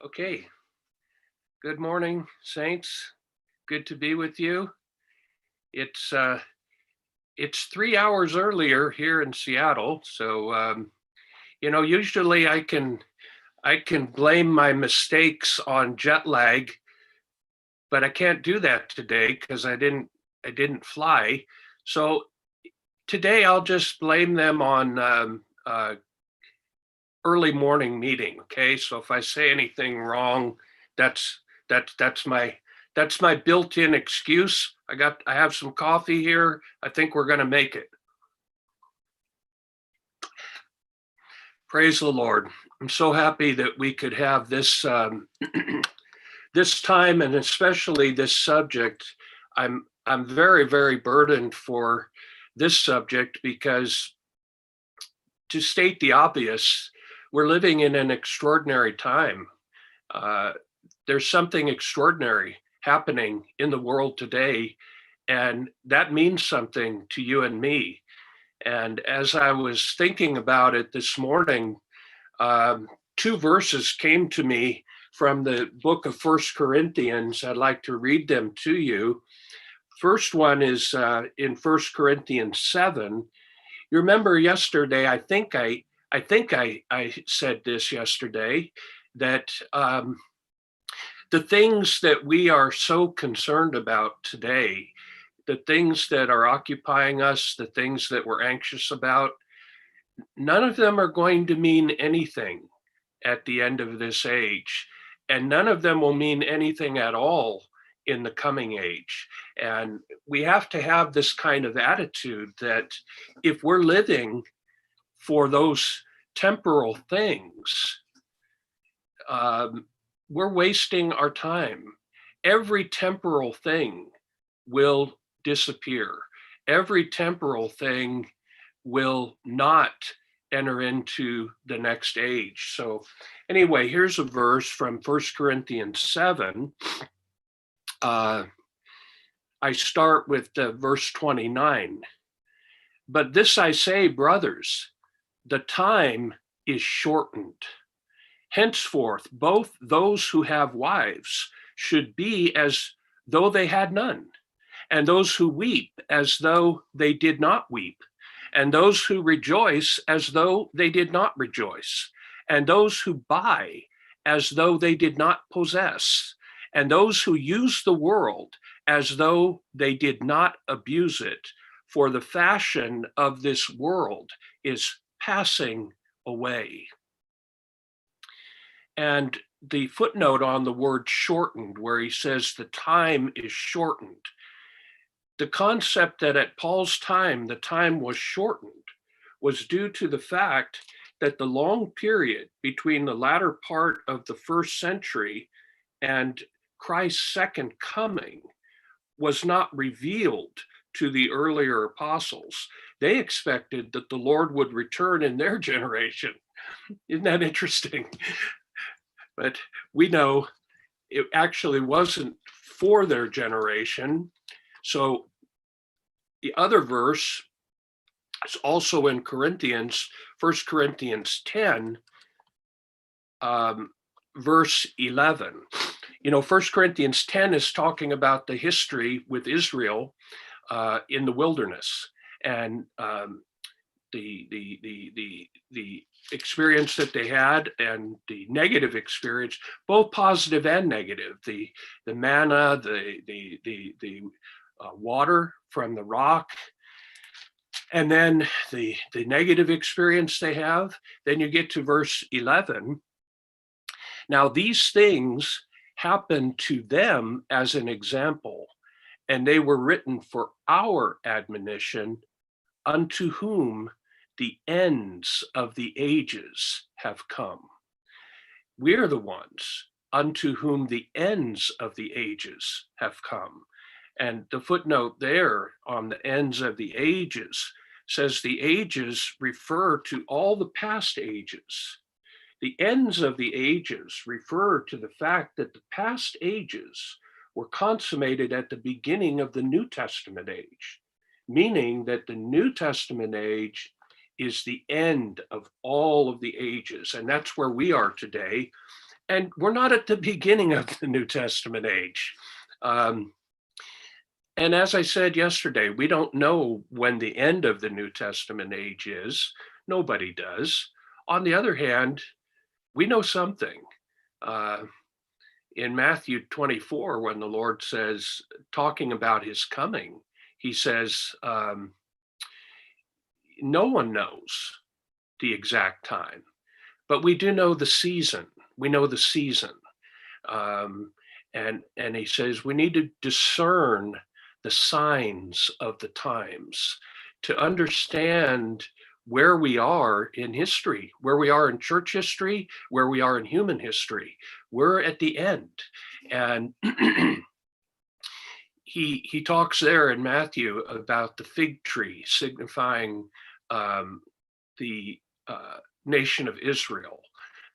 Okay. Good morning, saints. Good to be with you. It's uh, it's 3 hours earlier here in Seattle, so usually I can blame my mistakes on jet lag, but I can't do that today because I didn't fly. So today I'll just blame them on early morning meeting. Okay, so if I say anything wrong, that's that's my that's my built-in excuse. I have some coffee here. I think we're going to make it. Praise the Lord. I'm so happy that we could have this this time, and especially this subject. I'm very very burdened for this subject because, to state the obvious, we're living in an extraordinary time. Uh, there's something extraordinary happening in the world today, and that means something to you and me. And as I was thinking about it this morning, um, two verses came to me from the book of First Corinthians. I'd like to read them to you. First one is in First Corinthians 7. You remember yesterday, I think I said this yesterday, that the things that we are so concerned about today, the things that are occupying us, the things that we're anxious about, none of them are going to mean anything at the end of this age. And none of them will mean anything at all in the coming age. And we have to have this kind of attitude that if we're living for those temporal things, um, we're wasting our time. Every temporal thing will disappear. Every temporal thing will not enter into the next age. So, anyway, here's a verse from First Corinthians 7. Uh, I start with verse 29. But this I say, brothers, the time is shortened. Henceforth, both those who have wives should be as though they had none, and those who weep as though they did not weep, and those who rejoice as though they did not rejoice, and those who buy as though they did not possess, and those who use the world as though they did not abuse it. For the fashion of this world is passing away. And the footnote on the word shortened, where he says the time is shortened, the concept that at Paul's time the time was shortened was due to the fact that the long period between the latter part of the first century and Christ's second coming was not revealed to the earlier apostles. They expected that the Lord would return in their generation. Isn't that interesting? But we know it actually wasn't for their generation. So the other verse is also in Corinthians, 1 Corinthians 10, verse 11. You know, 1 Corinthians 10 is talking about the history with Israel in the wilderness, and the experience that they had, and the negative experience, both positive and negative. The manna, the water from the rock, and then the negative experience they have. Then you get to verse 11. Now these things happened to them as an example, and they were written for our admonition, unto whom the ends of the ages have come. We're the ones unto whom the ends of the ages have come. And the footnote there on the ends of the ages says the ages refer to all the past ages. The ends of the ages refer to the fact that the past ages were consummated at the beginning of the New Testament age, meaning that the New Testament age is the end of all of the ages. And that's where we are today. And we're not at the beginning of the New Testament age. Um, and as I said yesterday, we don't know when the end of the New Testament age is. Nobody does. On the other hand, we know something. Uh, in Matthew 24, when the Lord says, talking about his coming, he says, no one knows the exact time, but we do know the season. We know the season. And he says we need to discern the signs of the times to understand where we are in history, where we are in church history, where we are in human history. We're at the end. And he talks there in Matthew about the fig tree signifying the nation of Israel.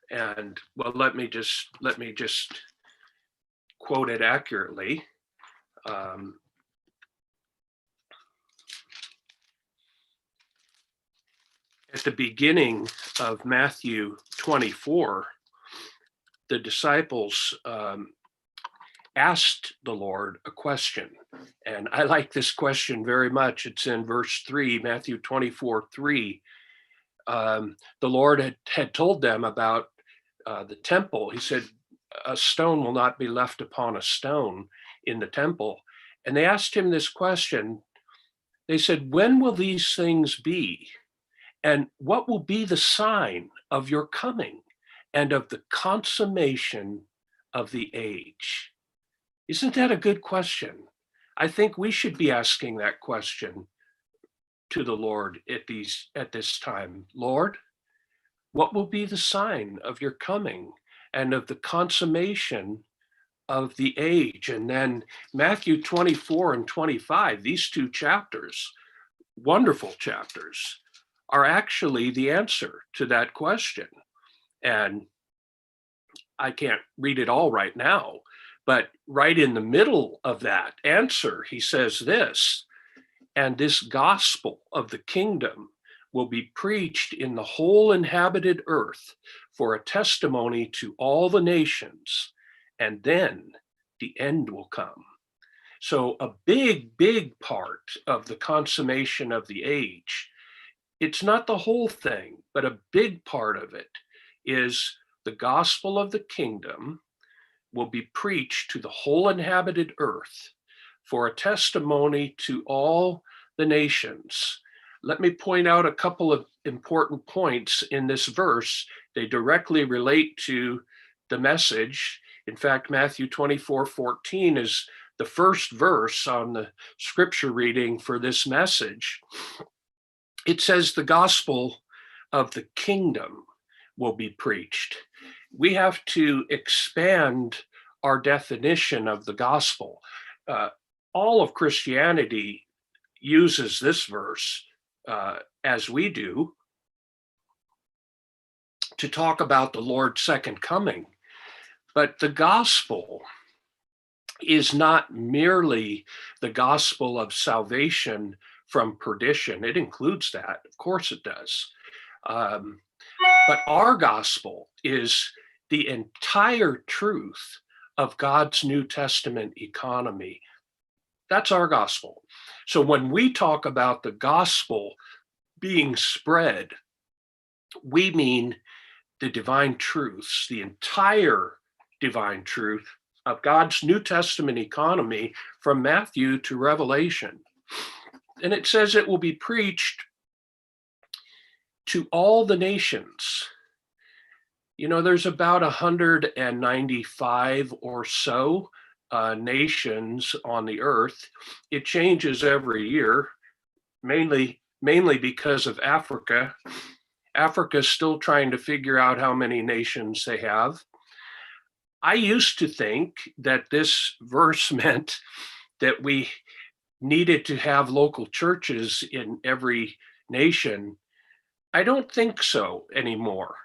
And well, let me just quote it accurately. At the beginning of Matthew 24, the disciples asked the Lord a question. And I like this question very much. It's in verse 3, Matthew 24:3. The Lord had told them about the temple. He said, a stone will not be left upon a stone in the temple. And they asked him this question. They said, when will these things be? And what will be the sign of your coming and of the consummation of the age? Isn't that a good question? I think we should be asking that question to the Lord at this time. Lord, what will be the sign of your coming and of the consummation of the age? And then Matthew 24 and 25, these two chapters, wonderful chapters, are actually the answer to that question. And I can't read it all right now, but right in the middle of that answer, he says this, and this gospel of the kingdom will be preached in the whole inhabited earth for a testimony to all the nations, and then the end will come. So a big, big part of the consummation of the age, it's not the whole thing, but a big part of it is the gospel of the kingdom will be preached to the whole inhabited earth for a testimony to all the nations. Let me point out a couple of important points in this verse. They directly relate to the message. In fact, Matthew 24:14 is the first verse on the scripture reading for this message. It says the gospel of the kingdom will be preached. We have to expand our definition of the gospel. All of Christianity uses this verse, as we do, to talk about the Lord's second coming. But the gospel is not merely the gospel of salvation from perdition. It includes that, of course it does. But our gospel is the entire truth of God's New Testament economy. That's our gospel. So when we talk about the gospel being spread, we mean the divine truths, the entire divine truth of God's New Testament economy from Matthew to Revelation. And it says it will be preached to all the nations. You know, there's about 195 or so nations on the earth. It changes every year, mainly because of Africa. Africa's still trying to figure out how many nations they have. I used to think that this verse meant that we needed to have local churches in every nation. I don't think so anymore.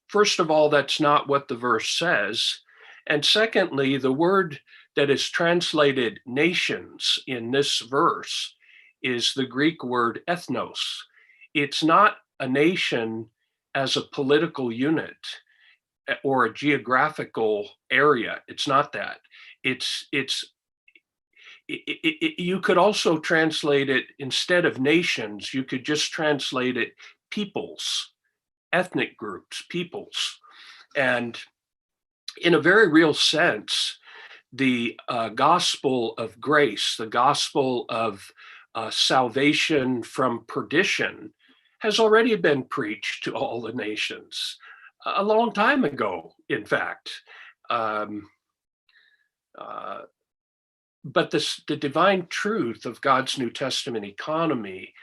First of all, that's not what the verse says. And secondly, the word that is translated nations in this verse is the Greek word ethnos. It's not a nation as a political unit. or a geographical area. It's not that. You could also translate it, instead of nations, you could just translate it peoples, ethnic groups, peoples. And in a very real sense, the gospel of grace, the gospel of salvation from perdition, has already been preached to all the nations a long time ago, in fact. But the divine truth of God's New Testament economy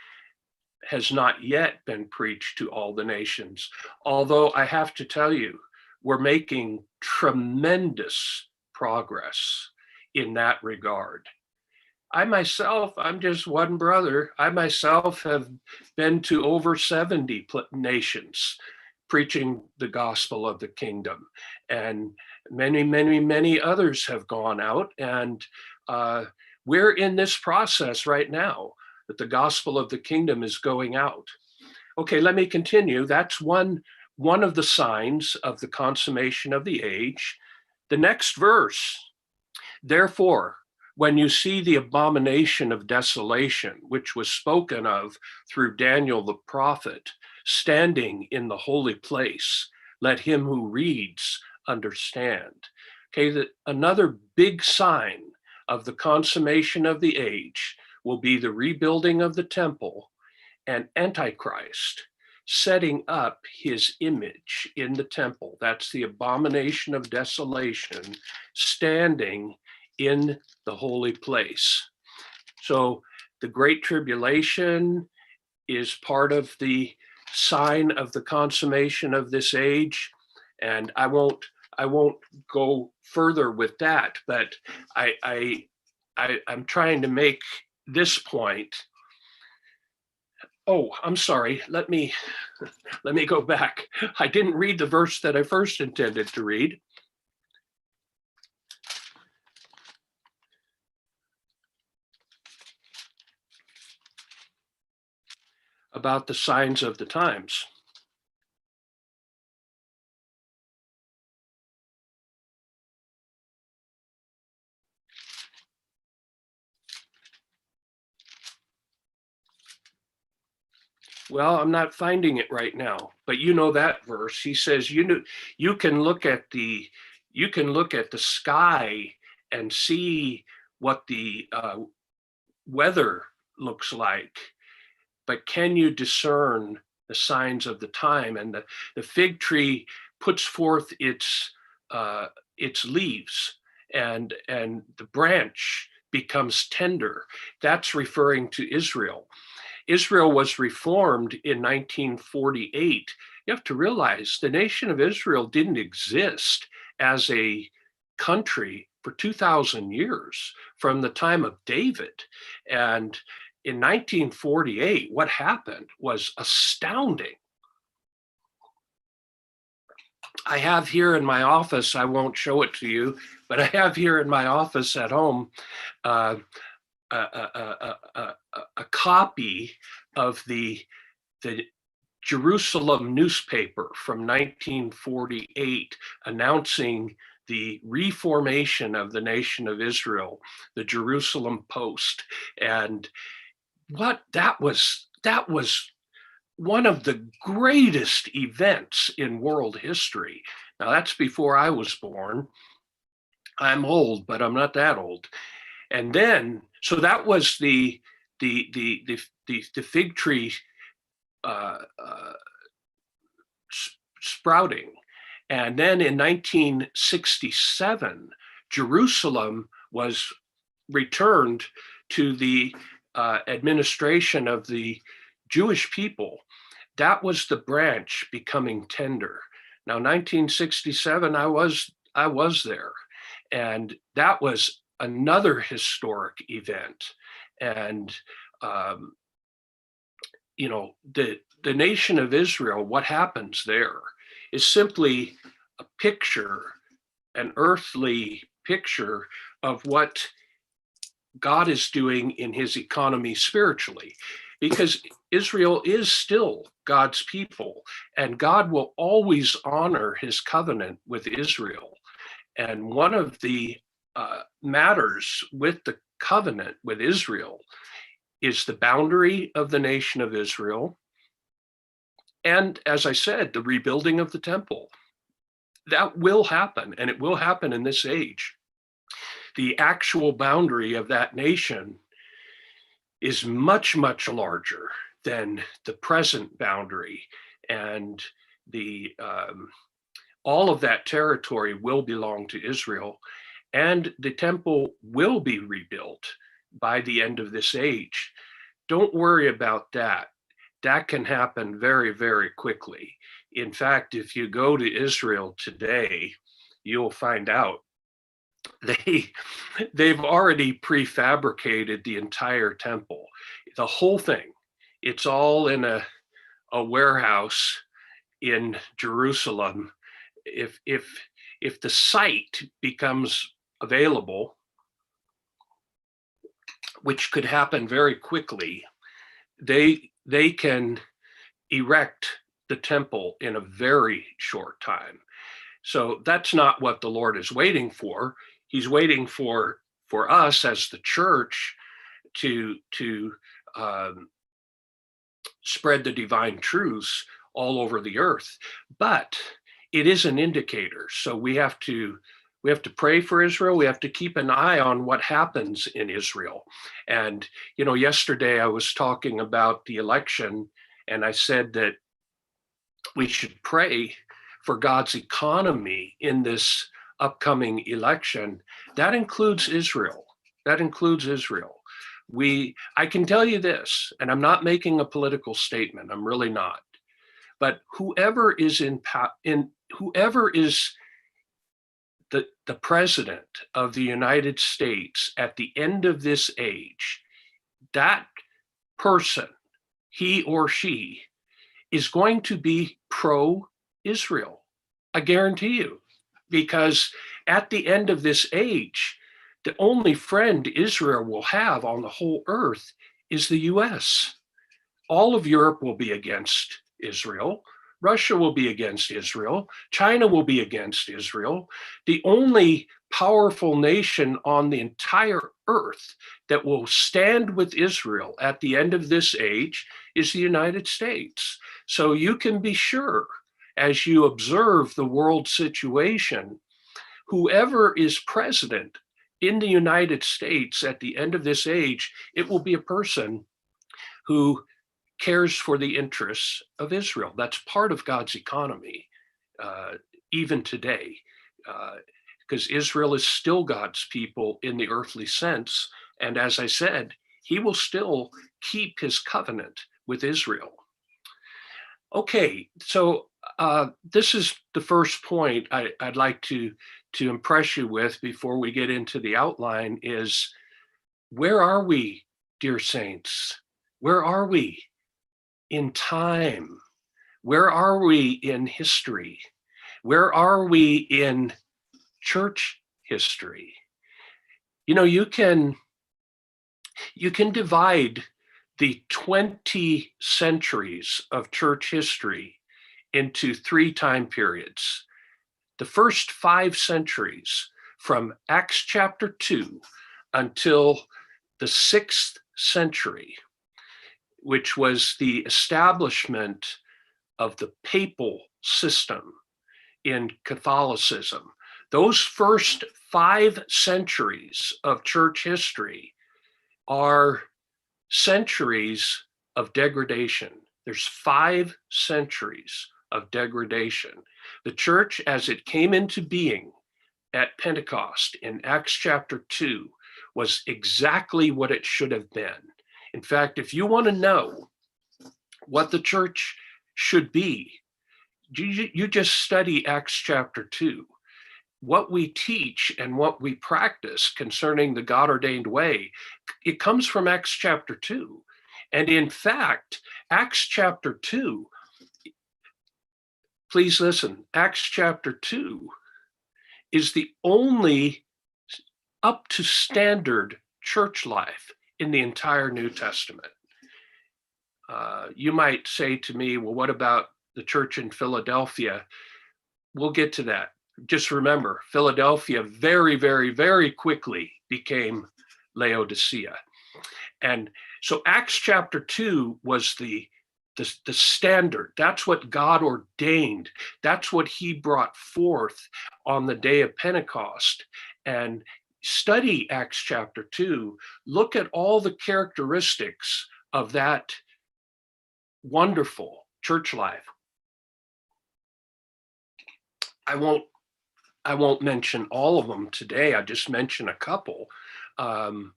has not yet been preached to all the nations. Although I have to tell you, we're making tremendous progress in that regard. I'm just one brother. I myself have been to over 70 nations preaching the gospel of the kingdom. And many, many, many others have gone out, and we're in this process right now that the gospel of the kingdom is going out. Okay, let me continue. That's one of the signs of the consummation of the age. The next verse, therefore, when you see the abomination of desolation, which was spoken of through Daniel the prophet, standing in the holy place, let him who reads understand. Okay, another big sign of the consummation of the age will be the rebuilding of the temple and Antichrist setting up his image in the temple. That's the abomination of desolation, standing in the holy place. So the Great Tribulation is part of the sign of the consummation of this age. And I won't go further with that, but I'm trying to make this point. Oh, I'm sorry. Let me go back. I didn't read the verse that I first intended to read. About the signs of the times. Well, I'm not finding it right now, but you know that verse. He says, you can look at the sky and see what the weather looks like, but can you discern the signs of the time? And the fig tree puts forth its leaves, and the branch becomes tender. That's referring to Israel. Israel was reformed in 1948. You have to realize the nation of Israel didn't exist as a country for 2,000 years, from the time of David. And in 1948, what happened was astounding. I have here in my office, I won't show it to you, but I have here in my office at home a copy of the Jerusalem newspaper from 1948 announcing the reformation of the nation of Israel, the Jerusalem Post. And that was one of the greatest events in world history. Now, that's before I was born. I'm old, but I'm not that old. And then, so that was the fig tree sprouting. And then in 1967, Jerusalem was returned to the administration of the Jewish people. That was the branch becoming tender. Now, 1967, I was there, and that was another historic event. And the nation of Israel, what happens there is simply a picture, an earthly picture of what God is doing in his economy spiritually. because Israel is still God's people, and God will always honor his covenant with Israel. And one of the matters with the covenant with Israel is the boundary of the nation of Israel. And as I said, the rebuilding of the temple. That will happen, and it will happen in this age. The actual boundary of that nation is much, much larger than the present boundary. And the all of that territory will belong to Israel, and the temple will be rebuilt by the end of this age. Don't worry about that. That can happen very, very quickly. In fact, if you go to Israel today, you'll find out they've already prefabricated the entire temple, the whole thing. It's all in a warehouse in Jerusalem. If the site becomes available, which could happen very quickly, they can erect the temple in a very short time. So that's not what the Lord is waiting for. He's waiting for us as the church to spread the divine truths all over the earth. But it is an indicator. So we have to pray for Israel. We have to keep an eye on what happens in Israel. And, yesterday I was talking about the election, and I said that we should pray for God's economy in this upcoming election. That includes Israel. I can tell you this, and I'm not making a political statement. I'm really not. But whoever is whoever is the president of the United States at the end of this age, that person, he or she, is going to be pro-Israel. I guarantee you, because at the end of this age, the only friend Israel will have on the whole earth is the US. All of Europe will be against Israel. Russia will be against Israel. China will be against Israel. The only powerful nation on the entire earth that will stand with Israel at the end of this age is the United States. So you can be sure, as you observe the world situation, whoever is president in the United States at the end of this age, it will be a person who cares for the interests of Israel. That's part of God's economy, even today, because Israel is still God's people in the earthly sense. And as I said, he will still keep his covenant with Israel. Okay, so this is the first point I'd like to impress you with before we get into the outline is, where are we, dear saints? Where are we in time? Where are we in history? Where are we in church history? You can divide the 20 centuries of church history into 3 time periods. The first 5 centuries, from Acts chapter 2 until the 6th century, which was the establishment of the papal system in Catholicism. Those first 5 centuries of church history are centuries of degradation. There's 5 centuries of degradation. The church, as it came into being at Pentecost in Acts chapter 2, was exactly what it should have been. In fact, if you want to know what the church should be, you just study Acts chapter 2. What we teach and what we practice concerning the God-ordained way, it comes from Acts chapter 2. And in fact, Acts chapter 2, please listen, Acts chapter 2 is the only up to standard church life in the entire New Testament. You might say to me, well, what about the church in Philadelphia? We'll get to that. Just remember, Philadelphia very, very, very quickly became Laodicea. And so Acts chapter 2 was the standard. That's what God ordained. That's what he brought forth on the day of Pentecost. And study Acts chapter 2. Look at all the characteristics of that wonderful church life. I won't mention all of them today. I just mention a couple. The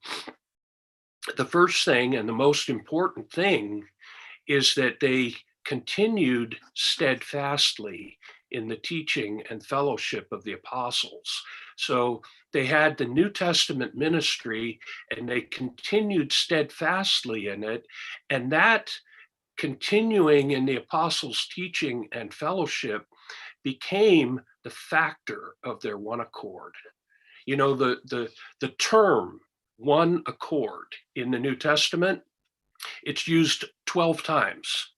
first thing and the most important thing is that they continued steadfastly in the teaching and fellowship of the apostles. So they had the New Testament ministry and they continued steadfastly in it. And that continuing in the apostles' teaching and fellowship became the factor of their one accord. You know, the term one accord in the New Testament, it's used 12 times.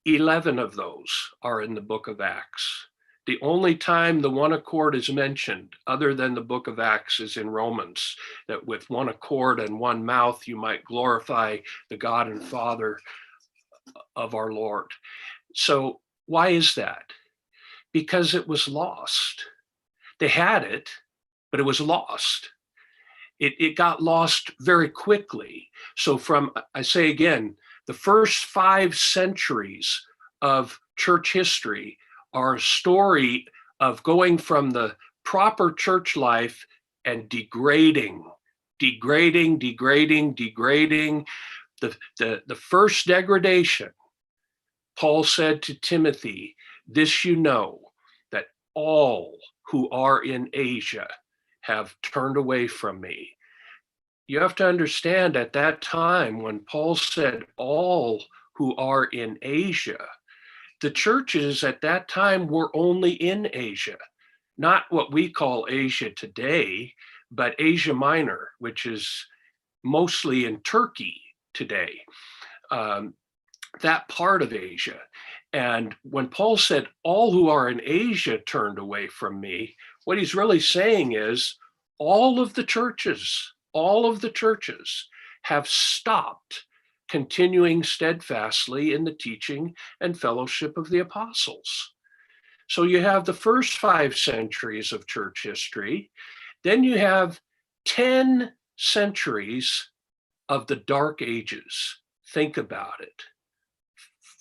11 of those are in the book of Acts. The only time the one accord is mentioned, other than the book of Acts, is in Romans, that with one accord and one mouth you might glorify the God and Father of our Lord. So why is that? Because it was lost. They had it, but it was lost. It got lost very quickly. So I say again, the first 5 centuries of church history are a story of going from the proper church life and degrading. The first degradation, Paul said to Timothy, this you know, that all who are in Asia have turned away from me. You have to understand at that time when Paul said all who are in Asia, the churches at that time were only in Asia, not what we call Asia today, but Asia Minor, which is mostly in Turkey today, that part of Asia. And when Paul said all who are in Asia turned away from me, what he's really saying is all of the churches have stopped continuing steadfastly in the teaching and fellowship of the apostles. So you have the first 5 centuries of church history, then you have 10 centuries of the Dark Ages. Think about it.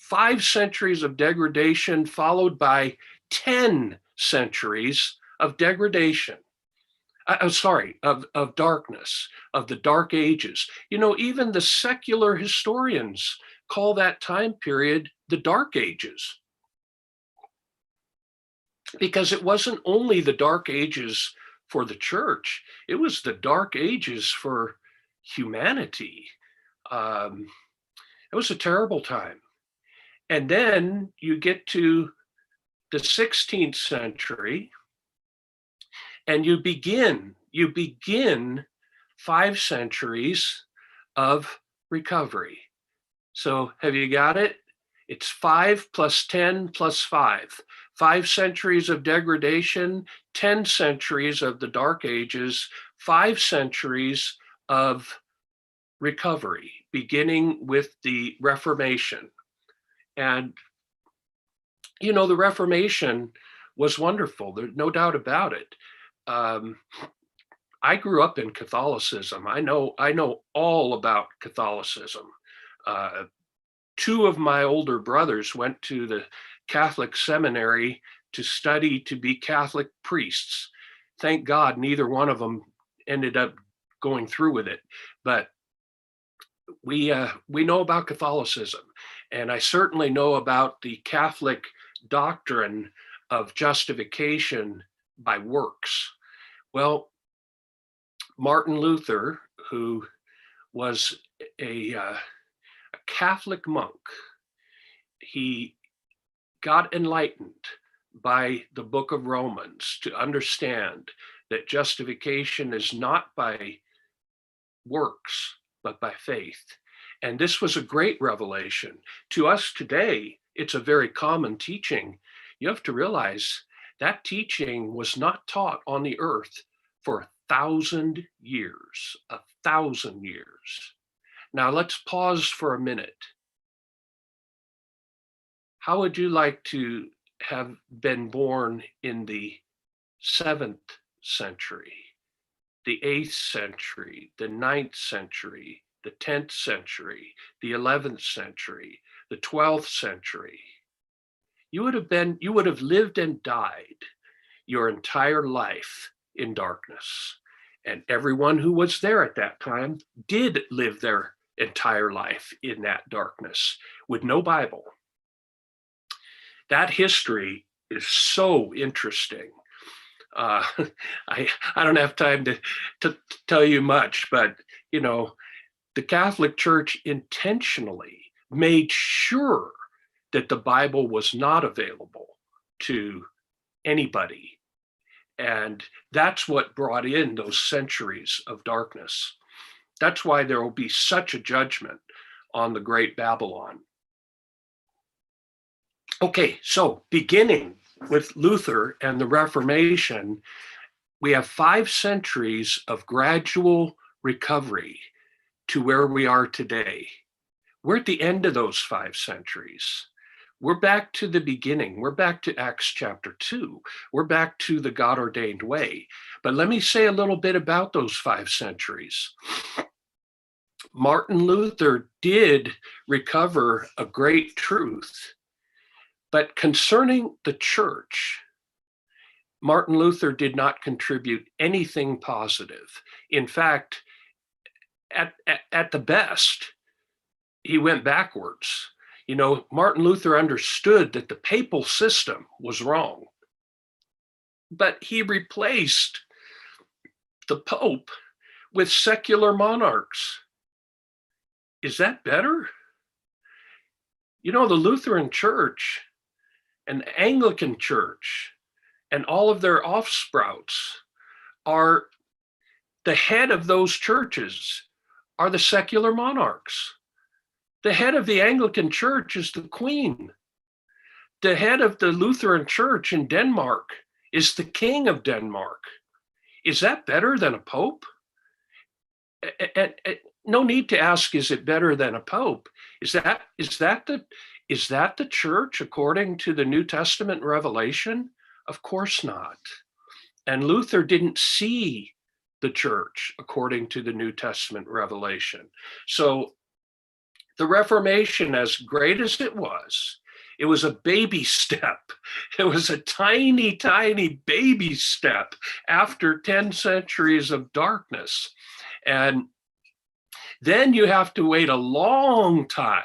5 centuries of degradation followed by 10 centuries of degradation. Of darkness, of the Dark Ages. You know, even the secular historians call that time period the Dark Ages. Because it wasn't only the Dark Ages for the church, it was the Dark Ages for humanity. It was a terrible time. And then you get to the 16th century, and you begin 5 centuries of recovery. So have you got it? It's 5 plus 10 plus 5. 5 centuries of degradation, 10 centuries of the Dark Ages, 5 centuries of recovery, beginning with the Reformation. And, you know, the Reformation was wonderful. There's no doubt about it. I grew up in Catholicism. I know all about Catholicism. 2 of my older brothers went to the Catholic seminary to study to be Catholic priests. Thank God neither one of them ended up going through with it. But we know about Catholicism, and I certainly know about the Catholic doctrine of justification by works. Well, Martin Luther, who was a Catholic monk, he got enlightened by the book of Romans to understand that justification is not by works, but by faith. And this was a great revelation. To us today, it's a very common teaching. You have to realize that teaching was not taught on the earth for 1,000 years, 1,000 years. Now let's pause for a minute. How would you like to have been born in the 7th century, the 8th century, the 9th century, the 10th century, the 11th century, the 12th century? You would have lived and died your entire life in darkness. And everyone who was there at that time did live their entire life in that darkness with no Bible. That history is so interesting. I don't have time to tell you much, but the Catholic Church intentionally made sure that the Bible was not available to anybody. And that's what brought in those centuries of darkness. That's why there will be such a judgment on the Great Babylon. Okay, so beginning with Luther and the Reformation, we have 5 centuries of gradual recovery to where we are today. We're at the end of those 5 centuries. We're back to the beginning. We're back to Acts chapter 2. We're back to the God-ordained way. But let me say a little bit about those 5 centuries. Martin Luther did recover a great truth. But concerning the church, Martin Luther did not contribute anything positive. In fact, at the best, he went backwards. Martin Luther understood that the papal system was wrong, but he replaced the Pope with secular monarchs. Is that better? The Lutheran Church and the Anglican Church and all of their offsprouts are the head of those churches are the secular monarchs. The head of the Anglican Church is the Queen. The head of the Lutheran Church in Denmark is the King of Denmark. Is that better than a Pope? No need to ask, is it better than a Pope? Is that the church according to the New Testament revelation? Of course not. And Luther didn't see the church according to the New Testament revelation. So the Reformation, as great as it was a baby step. It was a tiny, tiny baby step after 10 centuries of darkness. And then you have to wait a long time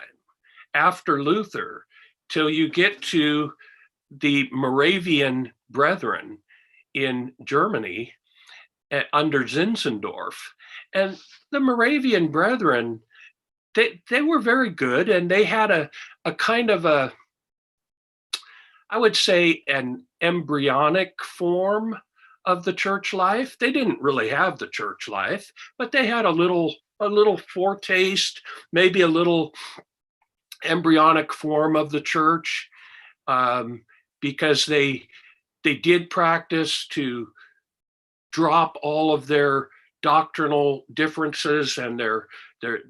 after Luther till you get to the Moravian Brethren in Germany under Zinzendorf. And the Moravian Brethren, they were very good, and they had a kind of I would say, an embryonic form of the church life. They didn't really have the church life, but they had a little foretaste, maybe a little embryonic form of the church, because they did practice to drop all of their doctrinal differences and their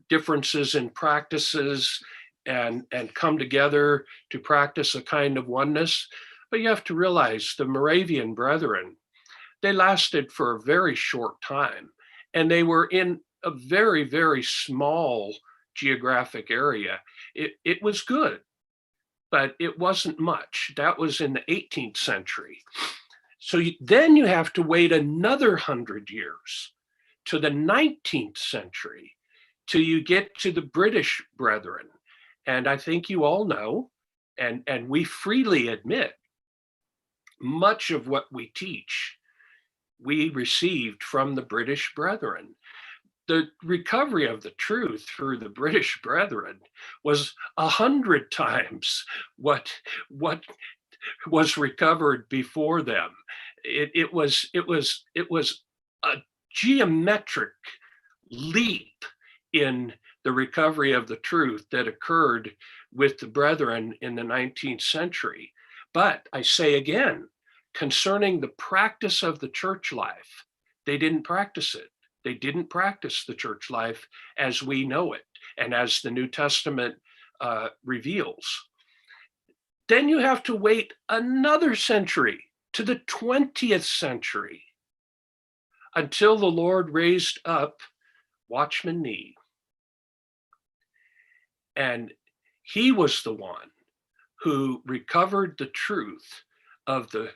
differences in practices and come together to practice a kind of oneness. But you have to realize the Moravian Brethren, they lasted for a very short time, and they were in a very, very small geographic area. It was good, but it wasn't much. That was in the 18th century. So then you have to wait another 100 years to the 19th century till you get to the British Brethren. And I think you all know, and we freely admit, much of what we teach, we received from the British Brethren. The recovery of the truth through the British Brethren was 100 times what was recovered before them. It was a geometric leap in the recovery of the truth that occurred with the brethren in the 19th century. But I say again, concerning the practice of the church life, they didn't practice it. They didn't practice the church life as we know it and as the New Testament reveals. Then you have to wait another century to the 20th century until the Lord raised up Watchman Nee. And he was the one who recovered the truth of the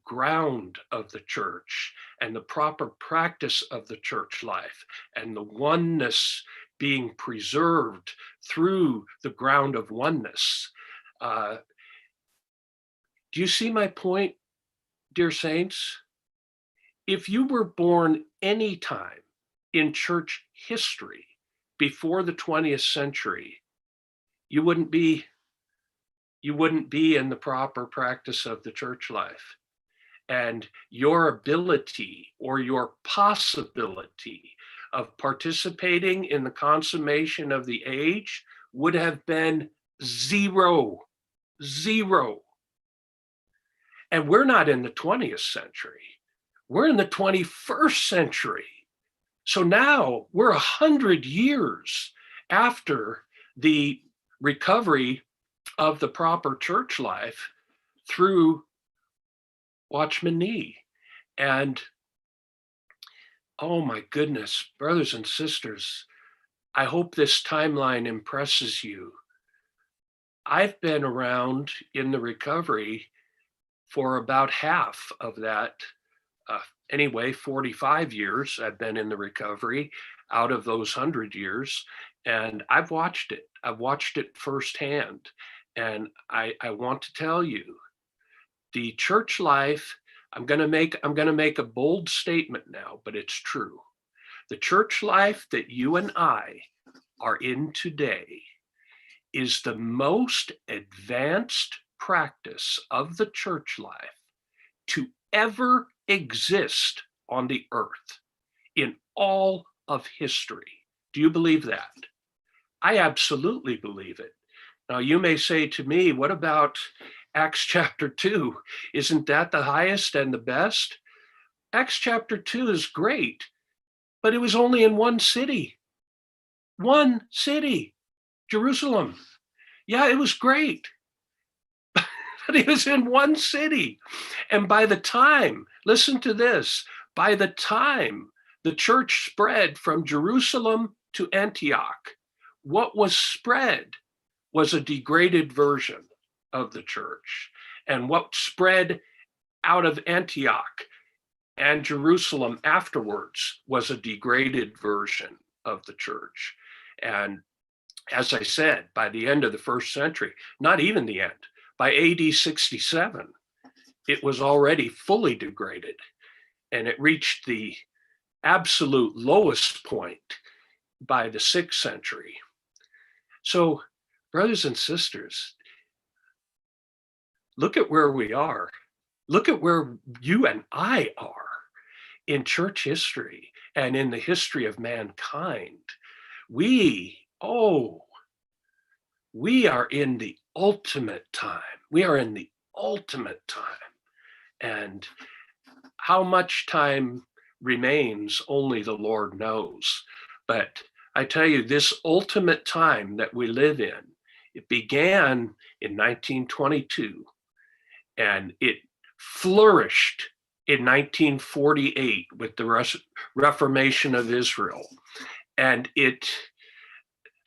ground of the church and the proper practice of the church life and the oneness being preserved through the ground of oneness. Do you see my point, dear saints? If you were born anytime in church history before the 20th century, you wouldn't be in the proper practice of the church life. And your ability or your possibility of participating in the consummation of the age would have been zero. And we're not in the 20th century. We're in the 21st century. So now we're 100 years after the recovery of the proper church life through Watchman Nee. And oh my goodness, brothers and sisters, I hope this timeline impresses you. I've been around in the recovery for about half of that. Anyway, 45 years I've been in the recovery out of those 100 years, and I've watched it. I've watched it firsthand. And I want to tell you, the church life, I'm going to make a bold statement now, but it's true. The church life that you and I are in today is the most advanced practice of the church life to ever exist on the earth in all of history. Do you believe that? I absolutely believe it. Now, you may say to me, what about Acts chapter 2? Isn't that the highest and the best? Acts chapter 2 is great, but it was only in one city. One city, Jerusalem. Yeah, it was great, but it was in one city. And by the time, listen to this, by the time the church spread from Jerusalem to Antioch, what was spread was a degraded version of the church. And what spread out of Antioch and Jerusalem afterwards was a degraded version of the church. And as I said, by the end of the first century, not even the end, by AD 67, it was already fully degraded. And it reached the absolute lowest point by the 6th century. So, brothers and sisters, look at where we are. Look at where you and I are in church history and in the history of mankind. We are in the ultimate time. We are in the ultimate time. And how much time remains, only the Lord knows. But I tell you, this ultimate time that we live in, it began in 1922 and it flourished in 1948 with the Reformation of Israel. And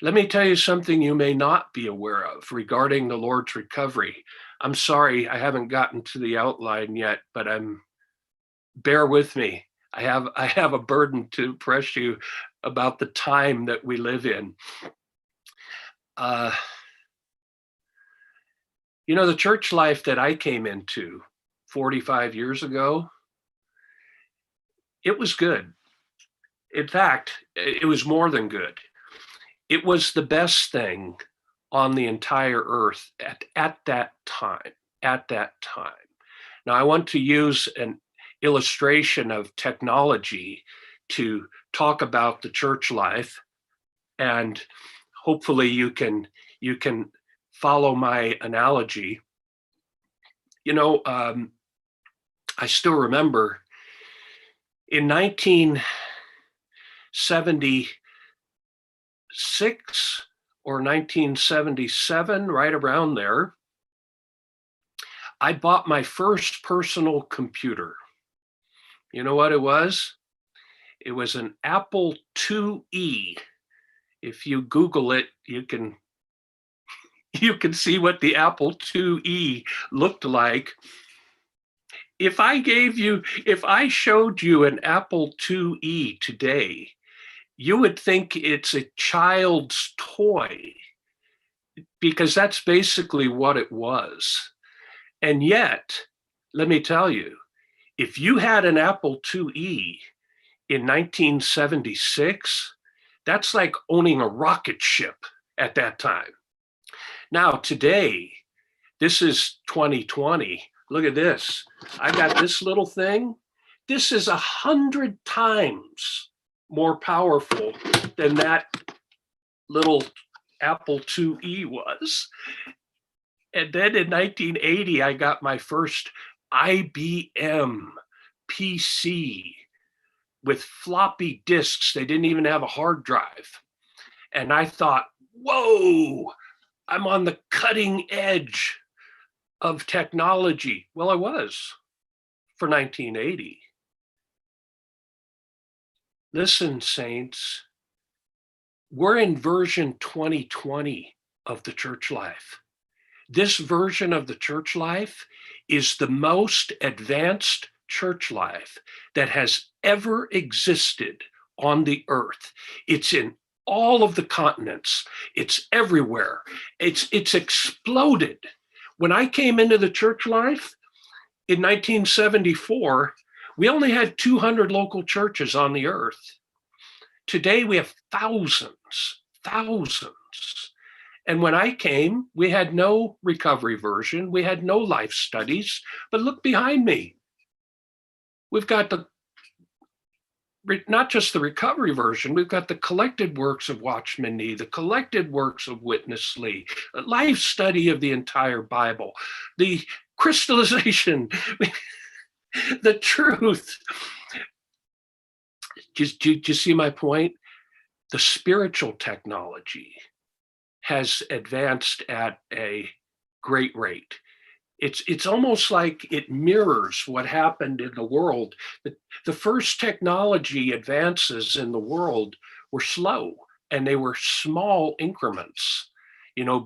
let me tell you something you may not be aware of regarding the Lord's recovery. I'm sorry, I haven't gotten to the outline yet, but bear with me. I have a burden to press you about the time that we live in. The church life that I came into 45 years ago, it was good. In fact, it was more than good. It was the best thing on the entire earth at that time. Now, I want to use an illustration of technology to talk about the church life. And hopefully you can follow my analogy. You know, I still remember in 1976 or 1977, right around there, I bought my first personal computer. You know what it was? It was an Apple IIe. If you Google it, you can see what the Apple IIe looked like. If I showed you an Apple IIe today, you would think it's a child's toy, because that's basically what it was. And yet, let me tell you, if you had an Apple IIe in 1976, that's like owning a rocket ship at that time. Now, today, this is 2020. Look at this. I got this little thing. This is 100 times more powerful than that little Apple IIe was. And then in 1980, I got my first IBM PC with floppy disks. They didn't even have a hard drive. And I thought, whoa, I'm on the cutting edge of technology. Well, I was for 1980. Listen, saints, we're in version 2020 of the church life. This version of the church life is the most advanced church life that has ever existed on the earth. It's in all of the continents. It's everywhere. It's exploded. When I came into the church life in 1974, we only had 200 local churches on the earth. Today we have thousands. And when I came, we had no recovery version. We had no life studies. But look behind me. We've got not just the recovery version, we've got the collected works of Watchman Nee, the collected works of Witness Lee, a life study of the entire Bible, the crystallization, the truth. Do you see my point? The spiritual technology has advanced at a great rate. It's almost like it mirrors what happened in the world. The first technology advances in the world were slow, and they were small increments,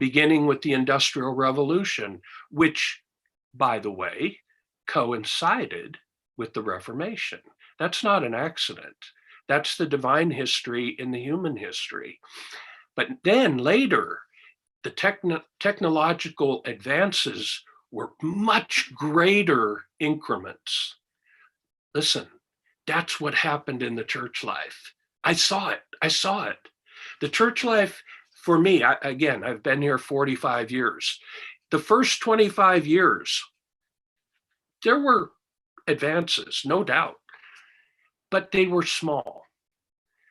beginning with the Industrial Revolution, which, by the way, coincided with the Reformation. That's not an accident. That's the divine history in the human history. But then later, the technological advances were much greater increments. Listen, that's what happened in the church life. I saw it. The church life, for me, I've been here 45 years. The first 25 years, there were advances, no doubt, but they were small.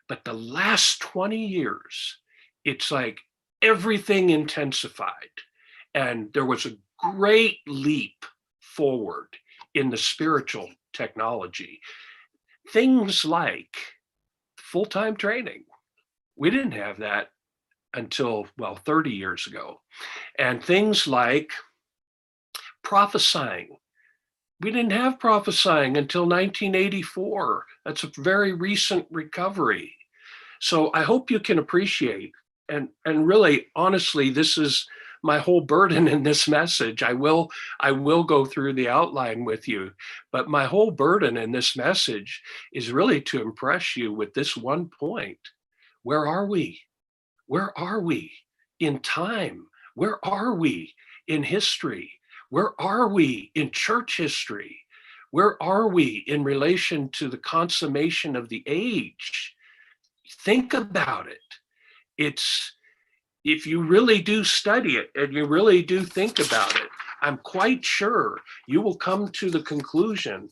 But the last 20 years, it's like everything intensified, and there was a great leap forward in the spiritual technology. Things like full-time training. We didn't have that until, 30 years ago. And things like prophesying. We didn't have prophesying until 1984. That's a very recent recovery. So I hope you can appreciate, and really, honestly, this is my whole burden in this message. I will go through the outline with you, but my whole burden in this message is really to impress you with this one point. Where are we? Where are we in time? Where are we in history? Where are we in church history? Where are we in relation to the consummation of the age? Think about it. If you really do study it and you really do think about it, I'm quite sure you will come to the conclusion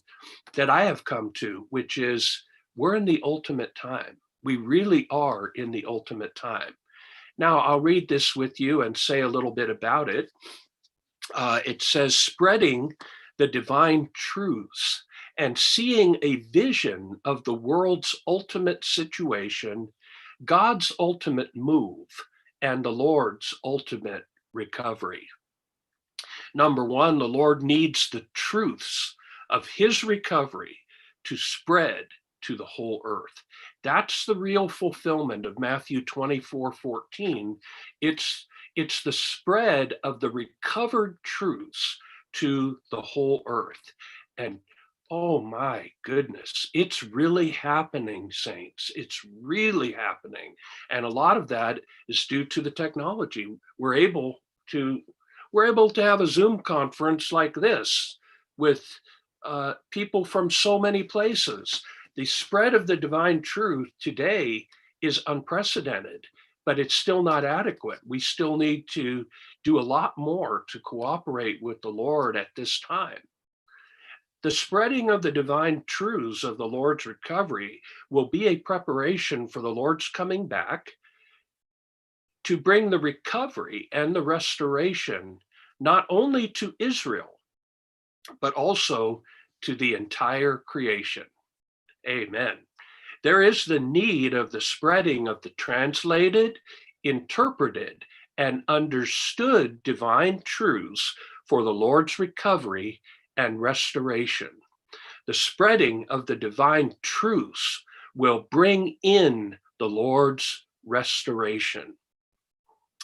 that I have come to, which is we're in the ultimate time. We really are in the ultimate time. Now, I'll read this with you and say a little bit about it. It says, spreading the divine truths and seeing a vision of the world's ultimate situation, God's ultimate move, and the Lord's ultimate recovery. Number one, the Lord needs the truths of his recovery to spread to the whole earth. That's the real fulfillment of Matthew 24:14. It's the spread of the recovered truths to the whole earth. And oh my goodness, it's really happening, saints. It's really happening. And a lot of that is due to the technology. To we're able to have a Zoom conference like this with people from so many places. The spread of the divine truth today is unprecedented, but it's still not adequate. We still need to do a lot more to cooperate with the Lord at this time. The spreading of the divine truths of the Lord's recovery will be a preparation for the Lord's coming back to bring the recovery and the restoration not only to Israel, but also to the entire creation. Amen. There is the need of the spreading of the translated, interpreted, and understood divine truths for the Lord's recovery and restoration. The spreading of the divine truths will bring in the Lord's restoration.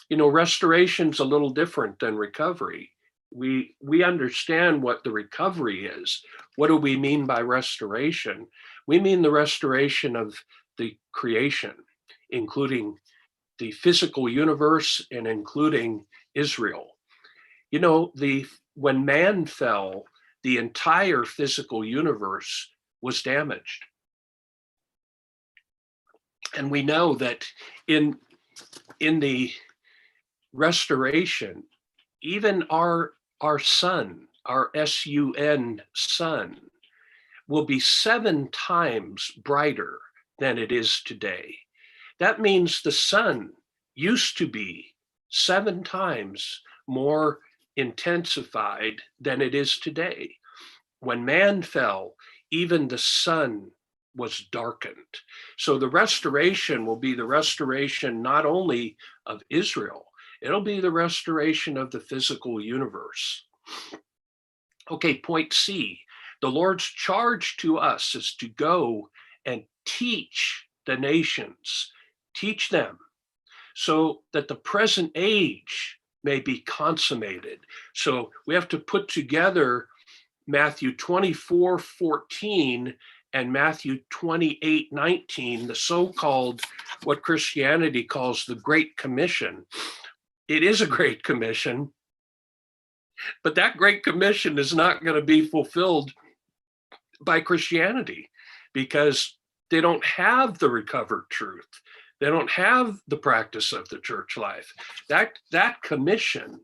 You know, restoration's a little different than recovery. We understand what the recovery is. What do we mean by restoration? We mean the restoration of the creation, including the physical universe and including Israel. You know, when man fell, the entire physical universe was damaged. And we know that in the restoration, even our sun, our sun sun, will be 7 times brighter than it is today. That means the sun used to be 7 times more intensified than it is today. When man fell, even the sun was darkened. So the restoration will be the restoration not only of Israel, it'll be the restoration of the physical universe. Okay, point C. The Lord's charge to us is to go and teach the nations, teach them so that the present age may be consummated. So we have to put together Matthew 24:14 and Matthew 28:19, the so-called, what Christianity calls the Great Commission. It is a Great Commission, but that Great Commission is not going to be fulfilled by Christianity because they don't have the recovered truth. They don't have the practice of the church life. That commission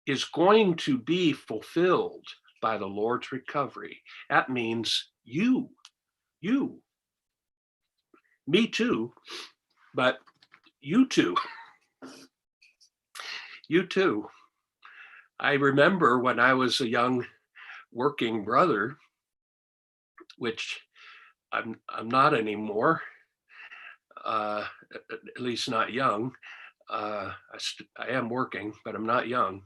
is going to be fulfilled by the Lord's recovery. That means you, me too, but you too. You too. I remember when I was a young working brother, which I'm not anymore, at least not young. I am working, but I'm not young.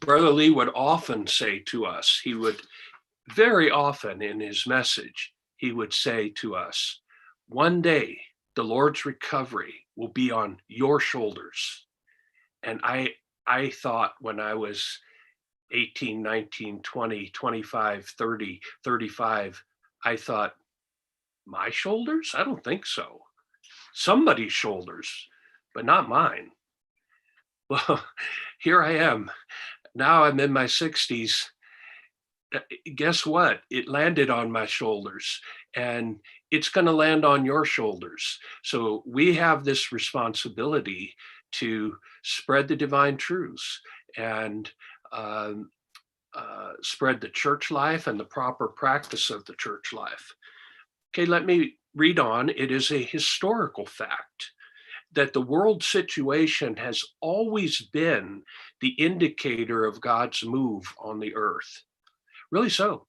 Brother Lee would often say to us, he would very often in his message, he would say to us, one day the Lord's recovery will be on your shoulders. And I thought when I was 18, 19, 20, 25, 30, 35, I thought, my shoulders? I don't think so. Somebody's shoulders, but not mine. Well, here I am. Now I'm in my 60s. Guess what? It landed on my shoulders, and it's going to land on your shoulders. So we have this responsibility to spread the divine truths and spread the church life and the proper practice of the church life. Okay, let me read on. It is a historical fact that the world situation has always been the indicator of God's move on the earth. Really so.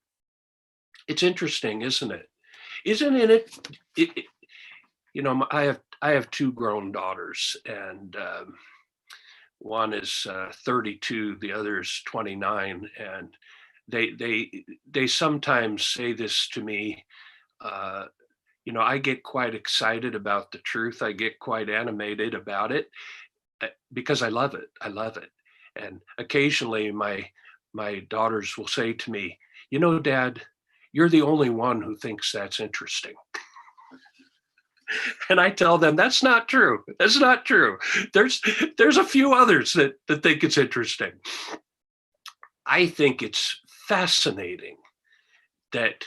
It's interesting, isn't it? Isn't it, I have two grown daughters, and one is 32, the other is 29, and they sometimes say this to me. I get quite excited about the truth. I get quite animated about it because I love it. I love it. And occasionally my daughters will say to me, Dad, you're the only one who thinks that's interesting. And I tell them that's not true. That's not true. There's a few others that think it's interesting. I think it's fascinating that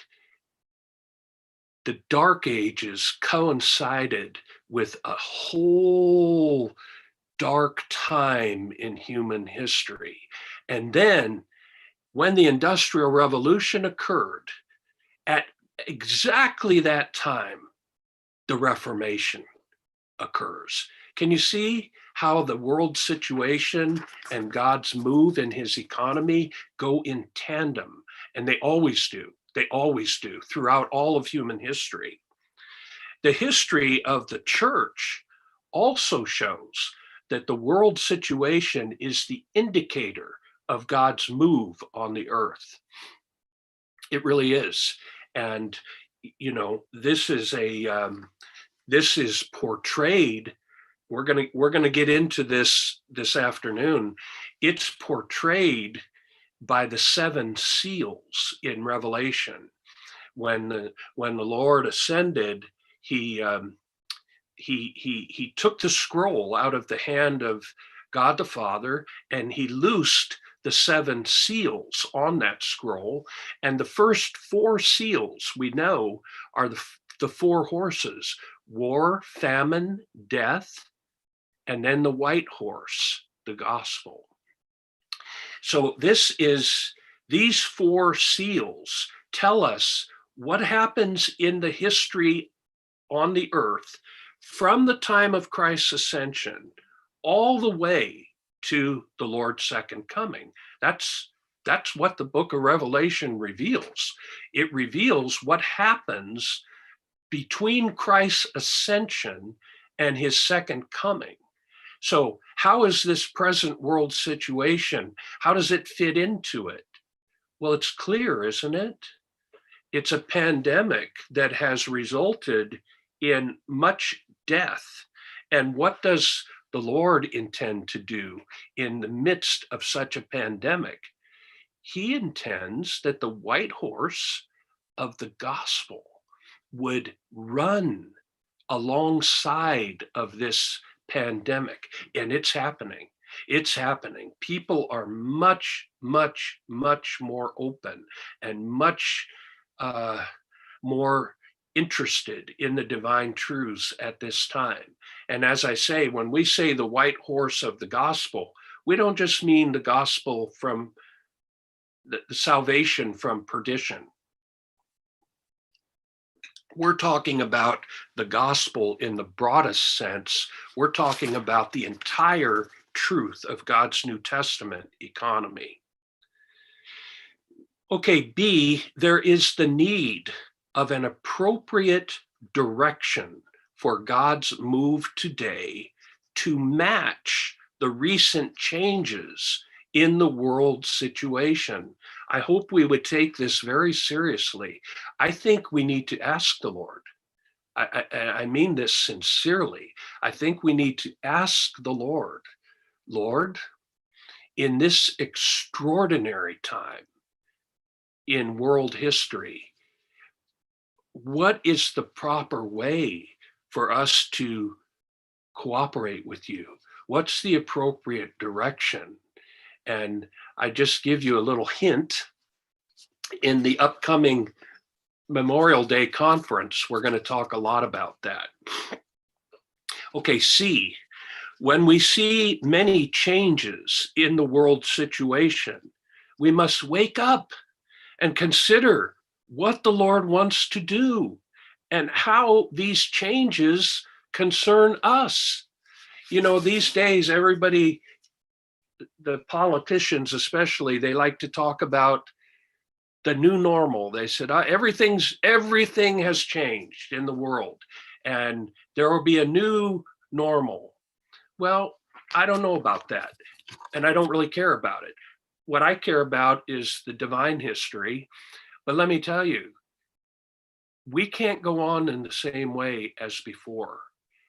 the Dark Ages coincided with a whole dark time in human history. And then when the Industrial Revolution occurred, at exactly that time, the Reformation occurs. Can you see how the world situation and God's move in his economy go in tandem? And they always do. They always do throughout all of human history. The history of the church also shows that the world situation is the indicator of God's move on the earth. It really is. And, this is portrayed. We're gonna get into this afternoon. It's portrayed by the seven seals in Revelation. When the Lord ascended, he took the scroll out of the hand of God the Father, and he loosed the seven seals on that scroll. And the first four seals we know are the four horses: war, famine, death, and then the white horse, the gospel. So these four seals tell us what happens in the history on the earth from the time of Christ's ascension all the way to the Lord's second coming. That's what the book of Revelation reveals. It reveals what happens between Christ's ascension and his second coming. So how is this present world situation? How does it fit into it? Well, it's clear, isn't it? It's a pandemic that has resulted in much death. And what does the Lord intend to do in the midst of such a pandemic? He intends that the white horse of the gospel would run alongside of this pandemic. And it's happening. It's happening. People are much, much, much more open and much more interested in the divine truths at this time. And as I say, when we say the white horse of the gospel, we don't just mean the gospel from the salvation from perdition. We're talking about the gospel in the broadest sense. We're talking about the entire truth of God's New Testament economy. Okay, B, there is the need of an appropriate direction for God's move today to match the recent changes in the world situation. I hope we would take this very seriously. I think we need to ask the Lord. I mean this sincerely. I think we need to ask the Lord, Lord, in this extraordinary time in world history, what is the proper way for us to cooperate with you? What's the appropriate direction? And I just give you a little hint. In the upcoming Memorial Day conference, we're going to talk a lot about that. Okay, C, when we see many changes in the world situation, we must wake up and consider what the Lord wants to do and how these changes concern us. You know, these days, everybody, the politicians especially, they like to talk about the new normal. They said everything has changed in the world, and there will be a new normal. Well, I don't know about that, and I don't really care about it. What I care about is the divine history. But let me tell you, we can't go on in the same way as before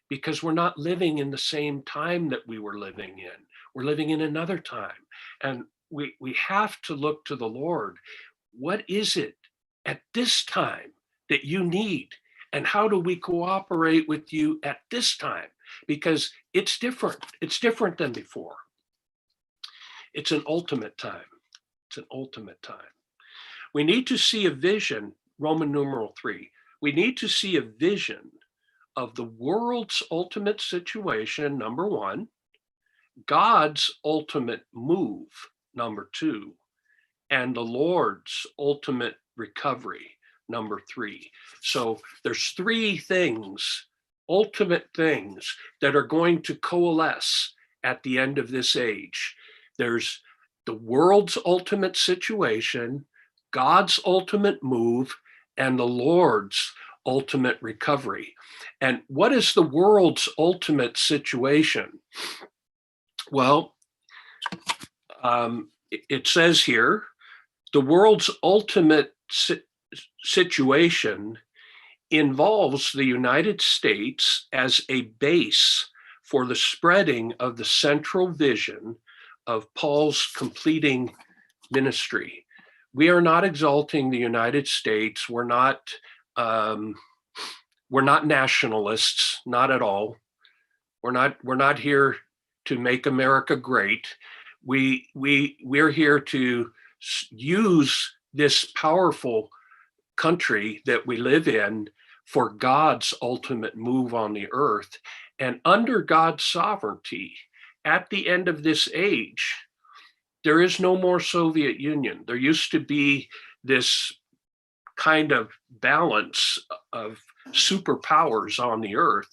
because we're not living in the same time that we were living in. We're living in another time. And we have to look to the Lord. What is it at this time that you need? And how do we cooperate with you at this time? Because it's different. It's different than before. It's an ultimate time. It's an ultimate time. We need to see a vision, Roman numeral 3. We need to see a vision of the world's ultimate situation, number 1, God's ultimate move, number 2, and the Lord's ultimate recovery, number 3. So there's 3 things, ultimate things, that are going to coalesce at the end of this age. There's the world's ultimate situation, God's ultimate move, and the Lord's ultimate recovery. And what is the world's ultimate situation? Well, it says here, the world's ultimate situation involves the United States as a base for the spreading of the central vision of Paul's completing ministry. We are not exalting the United States. We're not nationalists, not at all. We're not here to make America great. We're here to use this powerful country that we live in for God's ultimate move on the earth. And under God's sovereignty, at the end of this age, there is no more Soviet Union. There used to be this kind of balance of superpowers on the earth.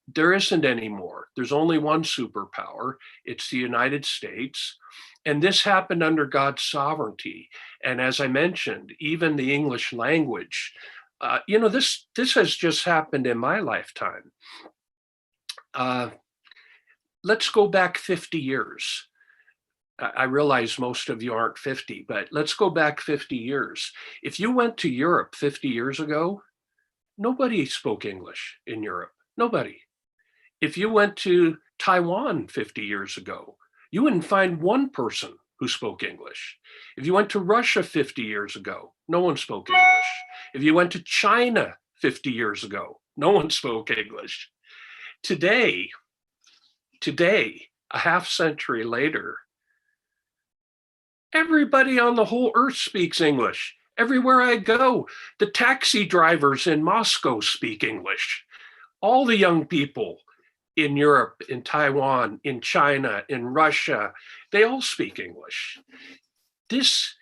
There isn't anymore. There's only one superpower. It's the United States. And this happened under God's sovereignty. And as I mentioned, even the English language, this has just happened in my lifetime. Let's go back 50 years. I realize most of you aren't 50, but let's go back 50 years. If you went to Europe 50 years ago, nobody spoke English in Europe. Nobody. If you went to Taiwan 50 years ago, you wouldn't find one person who spoke English. If you went to Russia 50 years ago, no one spoke English. If you went to China 50 years ago, no one spoke English. Today, a half century later, everybody on the whole earth speaks English. Everywhere I go, the taxi drivers in Moscow speak English. All the young people in Europe, in Taiwan, in China, in Russia, they all speak English. This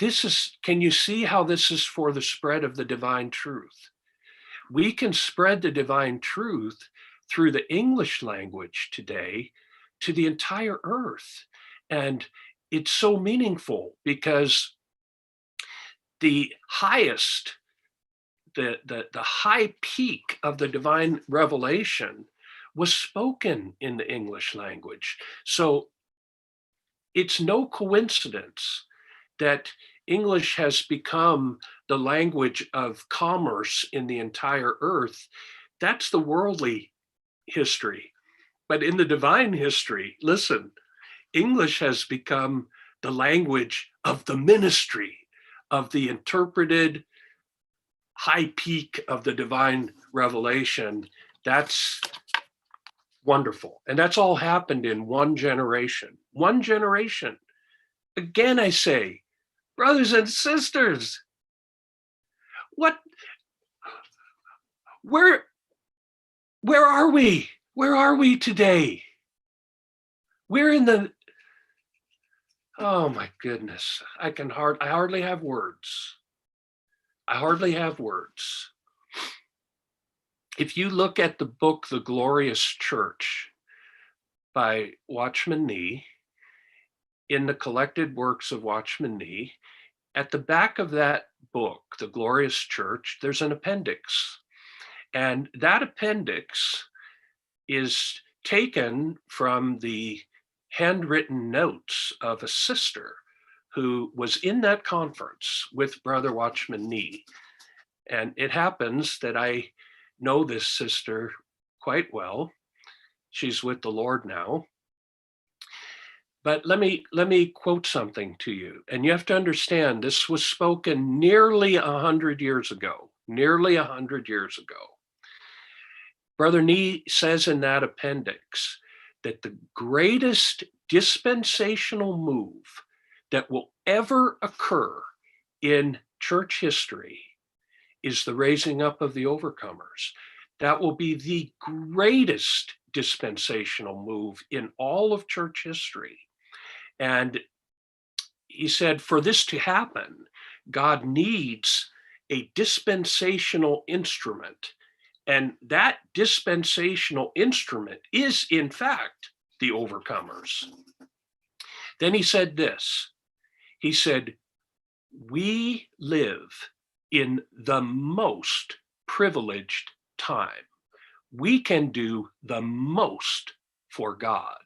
is, can you see how this is for the spread of the divine truth? We can spread the divine truth through the English language today to the entire earth. And it's so meaningful because the highest, the high peak of the divine revelation was spoken in the English language. So it's no coincidence that English has become the language of commerce in the entire earth. That's the worldly history. But in the divine history, listen, English has become the language of the ministry, of the interpreted high peak of the divine revelation. That's wonderful. And that's all happened in one generation. One generation. Again, I say, brothers and sisters, where are we? Where are we today? We're in the, oh my goodness, I hardly have words. I hardly have words. If you look at the book, The Glorious Church, by Watchman Nee in the collected works of Watchman Nee. At the back of that book, The Glorious Church, there's an appendix. And that appendix is taken from the handwritten notes of a sister who was in that conference with Brother Watchman Nee. And it happens that I know this sister quite well. She's with the Lord now. But let me quote something to you. And you have to understand, this was spoken nearly 100 years ago, nearly 100 years ago. Brother Nee says in that appendix that the greatest dispensational move that will ever occur in church history is the raising up of the overcomers. That will be the greatest dispensational move in all of church history. And he said, for this to happen, God needs a dispensational instrument. And that dispensational instrument is, in fact, the overcomers. Then he said this. He said, we live in the most privileged time. We can do the most for God.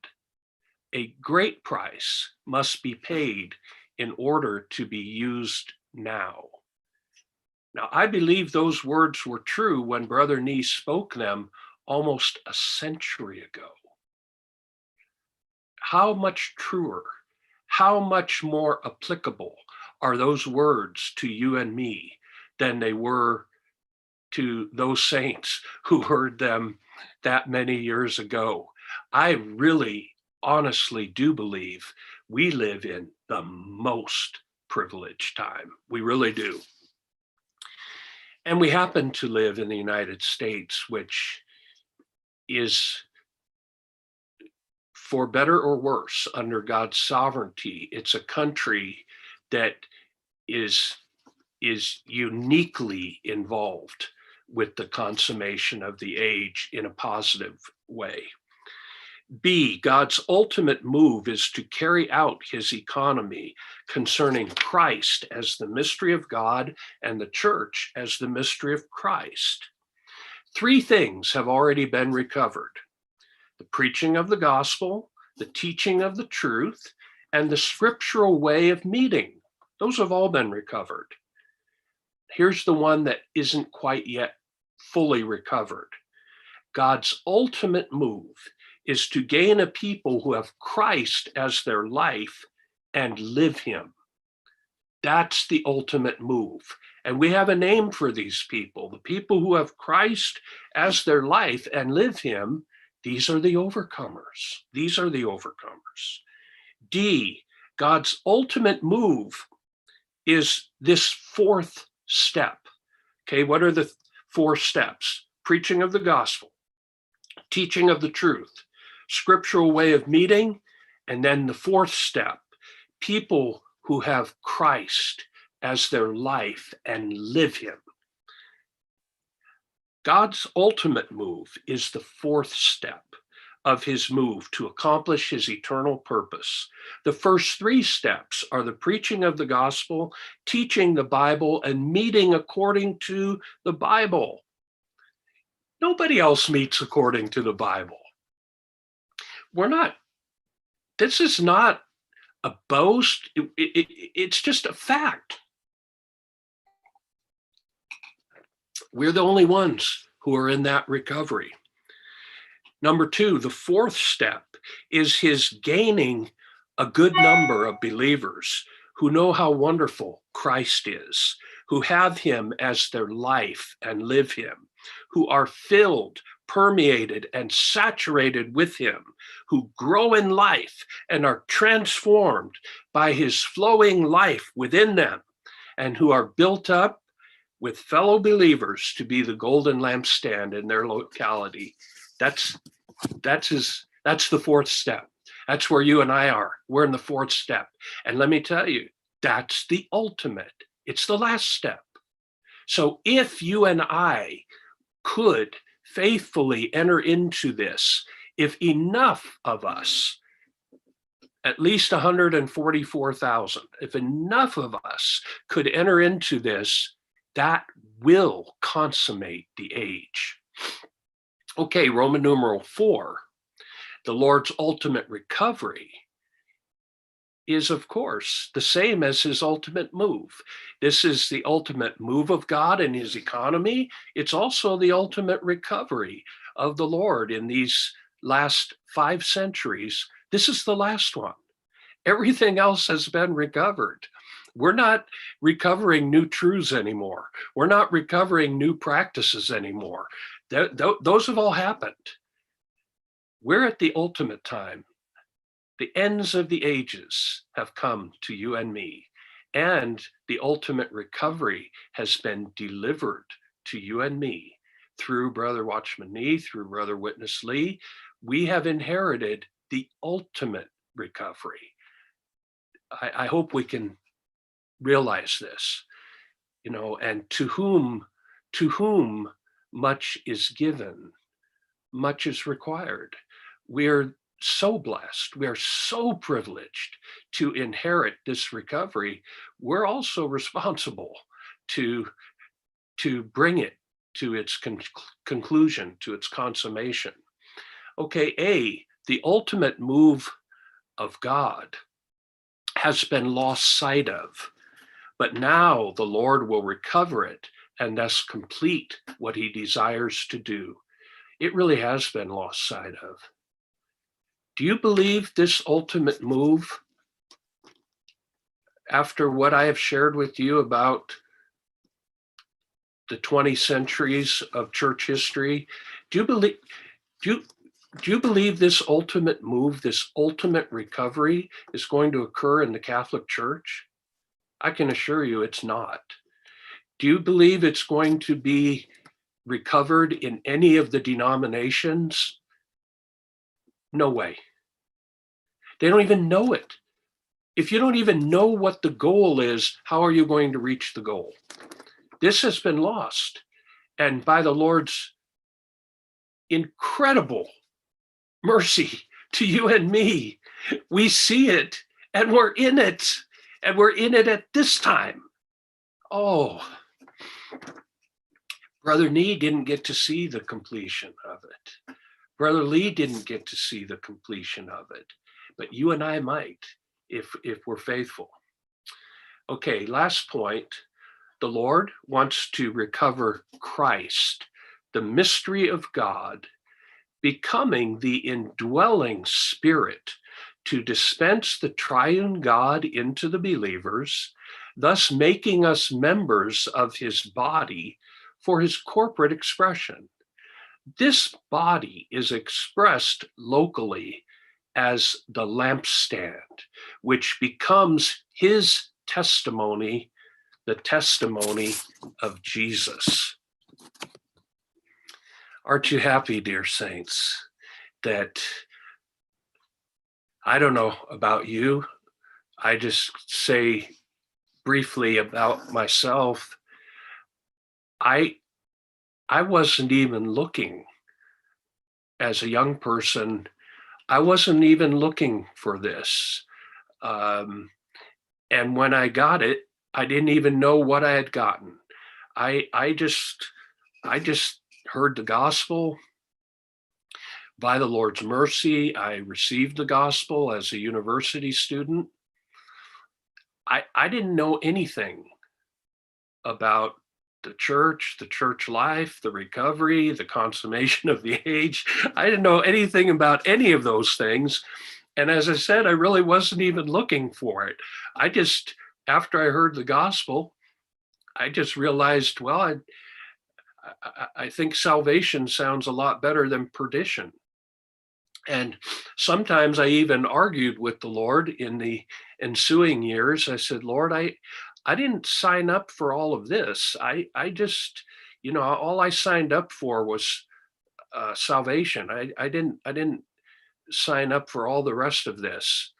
A great price must be paid in order to be used now. Now, I believe those words were true when Brother Nee spoke them almost a century ago. How much truer, how much more applicable are those words to you and me than they were to those saints who heard them that many years ago? I really honestly do believe we live in the most privileged time. We really do. And we happen to live in the United States, which is, for better or worse, under God's sovereignty. It's a country that is uniquely involved with the consummation of the age in a positive way. B, God's ultimate move is to carry out his economy concerning Christ as the mystery of God and the church as the mystery of Christ. Three things have already been recovered: the preaching of the gospel, the teaching of the truth, and the scriptural way of meeting. Those have all been recovered. Here's the one that isn't quite yet fully recovered. God's ultimate move is to gain a people who have Christ as their life and live him. That's the ultimate move. And we have a name for these people. The people who have Christ as their life and live him, these are the overcomers. These are the overcomers. D, God's ultimate move is this fourth step. Okay, what are the four steps? Preaching of the gospel, teaching of the truth, scriptural way of meeting, and then the fourth step, people who have Christ as their life and live him. God's ultimate move is the fourth step of his move to accomplish his eternal purpose. The first three steps are the preaching of the gospel, teaching the Bible, and meeting according to the Bible. Nobody else meets according to the Bible. This is not a boast. It's just a fact. We're the only ones who are in that recovery. Number two, the fourth step is his gaining a good number of believers who know how wonderful Christ is, who have him as their life and live him, who are filled, permeated, and saturated with him, who grow in life and are transformed by his flowing life within them, and who are built up with fellow believers to be the golden lampstand in their locality. That's the fourth step. That's where you and I are. We're in the fourth step. And let me tell you, that's the ultimate. It's the last step. So if you and I could faithfully enter into this, if enough of us, at least 144,000, if enough of us could enter into this, that will consummate the age. Okay, Roman numeral 4, the Lord's ultimate recovery is, of course, the same as his ultimate move. This is the ultimate move of God in his economy. It's also the ultimate recovery of the Lord in these last 5 centuries. This is the last one. Everything else has been recovered. We're not recovering new truths anymore. We're not recovering new practices anymore. Those have all happened. We're at the ultimate time. The ends of the ages have come to you and me, and the ultimate recovery has been delivered to you and me through Brother Watchman Nee, through Brother Witness Lee. We have inherited the ultimate recovery. I hope we can realize this, and to whom much is given, much is required. We're so blessed. We are so privileged to inherit this recovery. We're also responsible to bring it to its conclusion, to its consummation. Okay, the ultimate move of God has been lost sight of, but now the Lord will recover it and thus complete what he desires to do. It really has been lost sight of. Do you believe this ultimate move, after what I have shared with you about the 20 centuries of church history, do you believe this ultimate move, this ultimate recovery is going to occur in the Catholic Church? I can assure you it's not. Do you believe it's going to be recovered in any of the denominations? No way. They don't even know it. If you don't even know what the goal is, how are you going to reach the goal? This has been lost. And by the Lord's incredible mercy to you and me, we see it and we're in it. And we're in it at this time. Oh, Brother Nee didn't get to see the completion of it. Brother Lee didn't get to see the completion of it. But you and I might, if we're faithful. Okay, last point. The Lord wants to recover Christ, the mystery of God, becoming the indwelling spirit to dispense the triune God into the believers, thus making us members of his body for his corporate expression. This body is expressed locally as the lampstand, which becomes his testimony, the testimony of Jesus. Aren't you happy, dear saints, that I don't know about you, I just say briefly about myself, I wasn't even looking as a young person. I wasn't even looking for this. And when I got it, I didn't even know what I had gotten. I just heard the gospel. By the Lord's mercy, I received the gospel as a university student. I didn't know anything about the church life, the recovery, the consummation of the age. I didn't know anything about any of those things. And as I said, I really wasn't even looking for it. After I heard the gospel, I just realized, well, I think salvation sounds a lot better than perdition. And sometimes I even argued with the Lord in the ensuing years. I said, Lord, I didn't sign up for all of this. I just, all I signed up for was salvation. I didn't sign up for all the rest of this.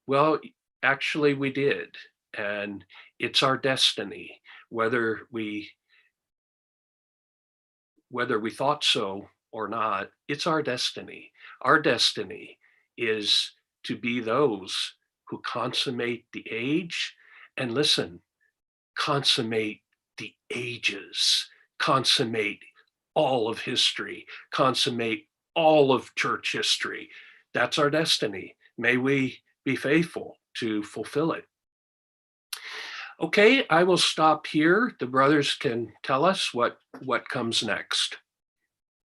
Well, actually we did. And it's our destiny, whether we thought so or not, it's our destiny. Our destiny is to be those who consummate the age, and listen, consummate the ages, consummate all of history, consummate all of church history. That's our destiny. May we be faithful to fulfill it. Okay, I will stop here. The brothers can tell us what comes next.